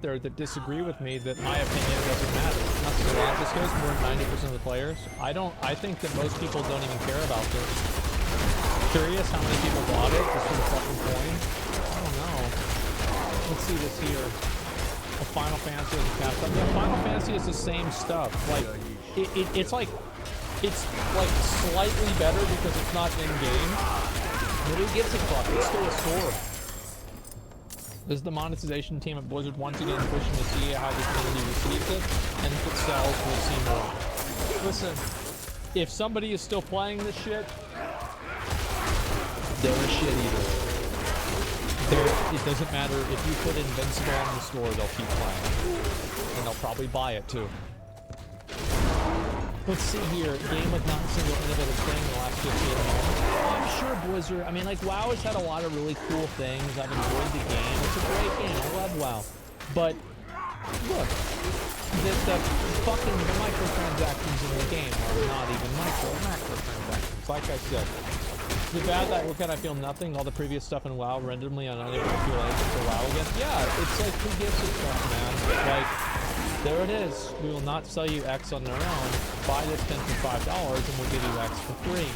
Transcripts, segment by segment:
there that disagree with me that my opinion doesn't matter. Not so a lot. This goes more than 90% of the players. I think that most people don't even care about this. Curious how many people bought it just for the fucking coin? I don't know. Let's see this here. A Final Fantasy as a cast up. Yeah, Final Fantasy is the same stuff. Like, it's like slightly better because it's not in game. But who gives a fuck? It's still a sword. This is the monetization team at Blizzard once again pushing to see how the community receives it, and if it sells, we'll see more. Listen, if somebody is still playing this shit, they're a shit eater. It doesn't matter if you put Invincible on the store, they'll keep playing. And they'll probably buy it too. Let's see here. Game with not a single innovative thing in the last 15 years. I'm sure Blizzard, I mean, like, WoW has had a lot of really cool things. I've enjoyed the game. It's a great game. I love WoW. But, look, the fucking microtransactions in the game are not even macrotransactions. Like I said, the bad that look at, I feel nothing. All the previous stuff in WoW randomly, I'm unable to feel anything for WoW again. Yeah, it's like, who gives a fuck, man? Like, there it is. We will not sell you X on their own. Buy this thing for $5 and we'll give you X for free.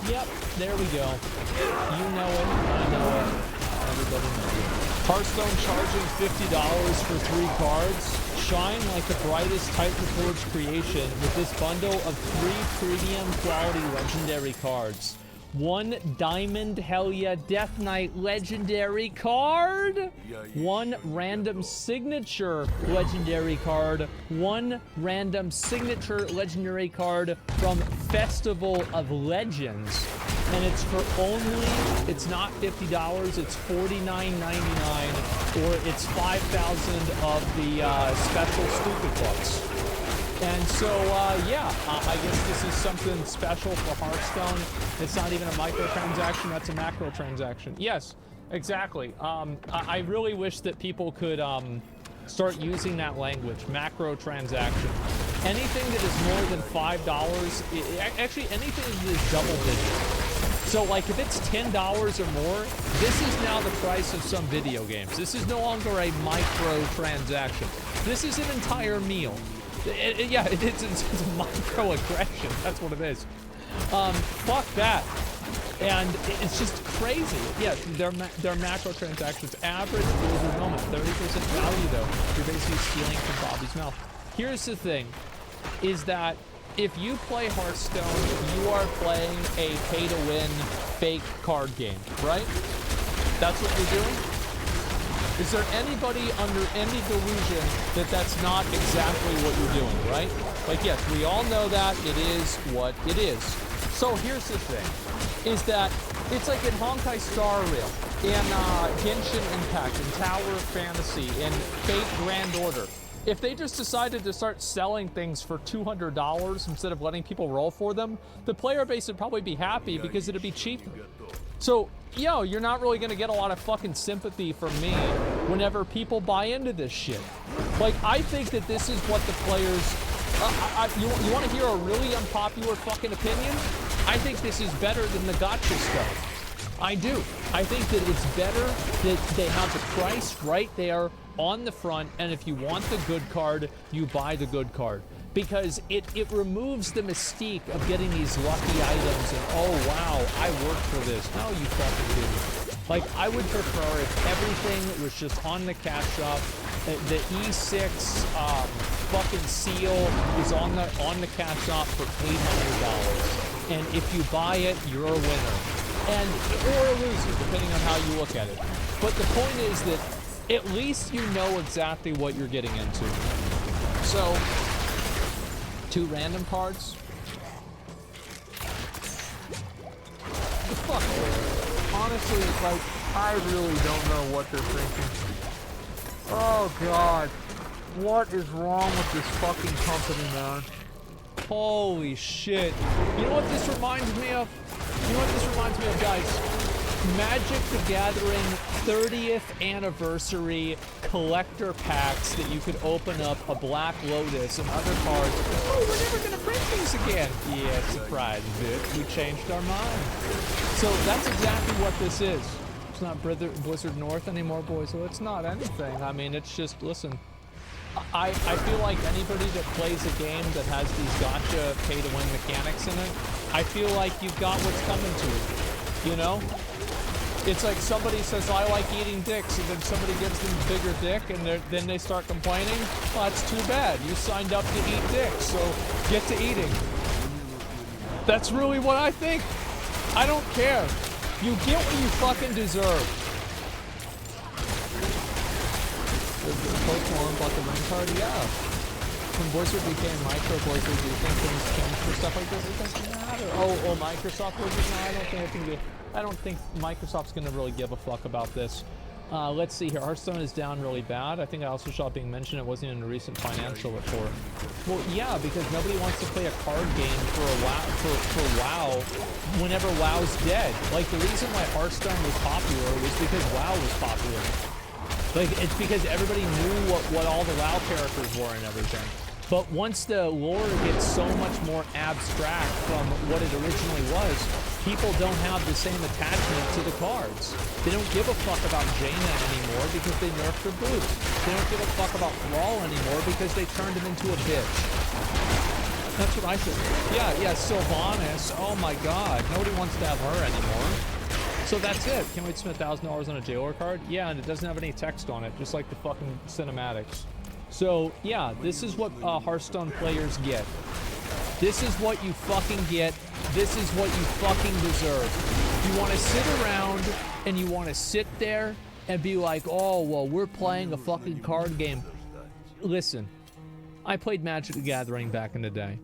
Yep, there we go. You know it, I know it, everybody knows it. Hearthstone charging $50 for 3 cards. Shine like the brightest Titan Forge creation with this bundle of 3 premium quality legendary cards. 1 Diamond Hell Yeah Death Knight legendary card, 1 random signature legendary card, 1 random signature legendary card from Festival of Legends, and it's for it's not $50, it's $49.99, or it's 5,000 of the special stupid bucks. And so, yeah, I guess this is something special for Hearthstone. It's not even a microtransaction, that's a macro transaction. Yes, exactly. I really wish that people could start using that language, macro transaction. Anything that is more than $5, actually anything that is double digit. So, like, if it's $10 or more, this is now the price of some video games. This is no longer a micro transaction. This is an entire meal. Yeah, it's a microaggression. That's what it is. Fuck that. And it's just crazy. Yeah, they're macro transactions. Average Blizzard moment, 30% value though. You're basically stealing from Bobby's mouth. Here's the thing, is that if you play Hearthstone, you are playing a pay-to-win fake card game, right? That's what you're doing? Is there anybody under any delusion that that's not exactly what you're doing, right? Like, yes, we all know that it is what it is. So here's the thing, is that it's like in Honkai Star Rail, in Genshin Impact, in Tower of Fantasy, in Fate Grand Order. If they just decided to start selling things for $200 instead of letting people roll for them, the player base would probably be happy because it'd be cheaper. So, yo, you're not really gonna get a lot of fucking sympathy from me whenever people buy into this shit. Like, I think that this is what the players... you want to hear a really unpopular fucking opinion? I think this is better than the gotcha stuff. I do. I think that it's better that they have the price right there on the front, and if you want the good card, you buy the good card. Because it removes the mystique of getting these lucky items and, oh wow, I worked for this. No, you fucking didn't. Like, I would prefer if everything was just on the cash shop. The E6 fucking seal is on the cash shop for $800. And if you buy it, you're a winner. And, or a loser, depending on how you look at it. But the point is that at least you know exactly what you're getting into. So, 2 random cards. The fuck? Honestly, like, I really don't know what they're thinking. Oh god. What is wrong with this fucking company, man? Holy shit. You know what this reminds me of? You know what this reminds me of, guys? Magic the Gathering 30th anniversary collector packs that you could open up a Black Lotus and other cards. Oh, we're never gonna print these again. Yeah, surprise, bitch. We changed our mind. So that's exactly what this is. It's not Blizzard North anymore, boys. So it's not anything. I mean, it's just, listen. I feel like anybody that plays a game that has these gotcha pay-to-win mechanics in it, I feel like you've got what's coming to you, you know? It's like somebody says, I like eating dicks, and then somebody gives them a bigger dick, and then they start complaining. Well, that's too bad. You signed up to eat dicks, so get to eating. That's really what I think. I don't care. You get what you fucking deserve. Pokemon bought the ring card? Yeah. When Blizzard became Micro Blizzard, do you think things changed for stuff like this? It doesn't matter. Oh, Microsoft Blizzard? No, I don't think Microsoft's gonna really give a fuck about this. Let's see here. Hearthstone is down really bad. I think I also saw it being mentioned. It wasn't in a recent financial report. Well, yeah, because nobody wants to play a card game for a WoW for WoW whenever WoW's dead. Like the reason why Hearthstone was popular was because WoW was popular. Like, it's because everybody knew what all the WoW characters were and everything. But once the lore gets so much more abstract from what it originally was, people don't have the same attachment to the cards. They don't give a fuck about Jaina anymore because they nerfed her boots. They don't give a fuck about Thrall anymore because they turned him into a bitch. That's what I think. Yeah, Sylvanas. Oh my god. Nobody wants to have her anymore. So that's it. Can't wait to spend $1,000 on a jailer card? Yeah, and it doesn't have any text on it, just like the fucking cinematics. So, yeah, this is what Hearthstone players get. This is what you fucking get. This is what you fucking deserve. You want to sit around and you want to sit there and be like, oh, well, we're playing a fucking card game. Listen, I played Magic the Gathering back in the day.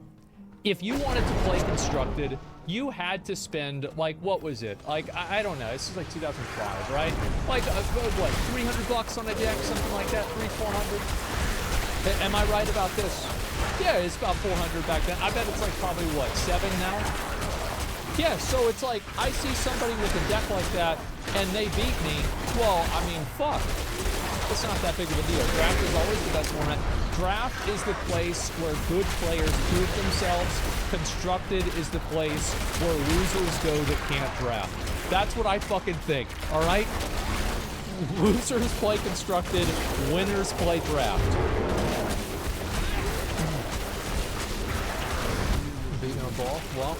If you wanted to play Constructed, you had to spend, like, what was it? Like, I don't know. This is like 2005, right? Like, what, 300 bucks on a deck, something like that? 300-400? Am I right about this? Yeah, it's about 400 back then. I bet it's like probably, what, 7 now? Yeah, so it's like, I see somebody with a deck like that, and they beat me. Well, I mean, fuck. It's not that big of a deal. Draft is always the best format. Draft is the place where good players prove themselves. Constructed is the place where losers go that can't draft. That's what I fucking think, alright? Losers play Constructed, winners play Draft. Beating a ball? Well,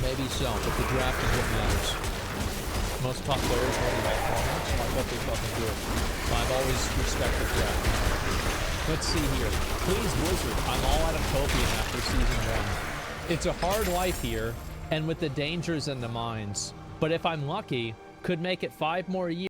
maybe so, but the draft is what matters. Most top players win by formats, so I bet they fucking do it. I've always respected draft. Let's see here. Please, Blizzard, I'm all out of copium after season 1. It's a hard life here, and with the dangers and the mines. But if I'm lucky, could make it 5 more years.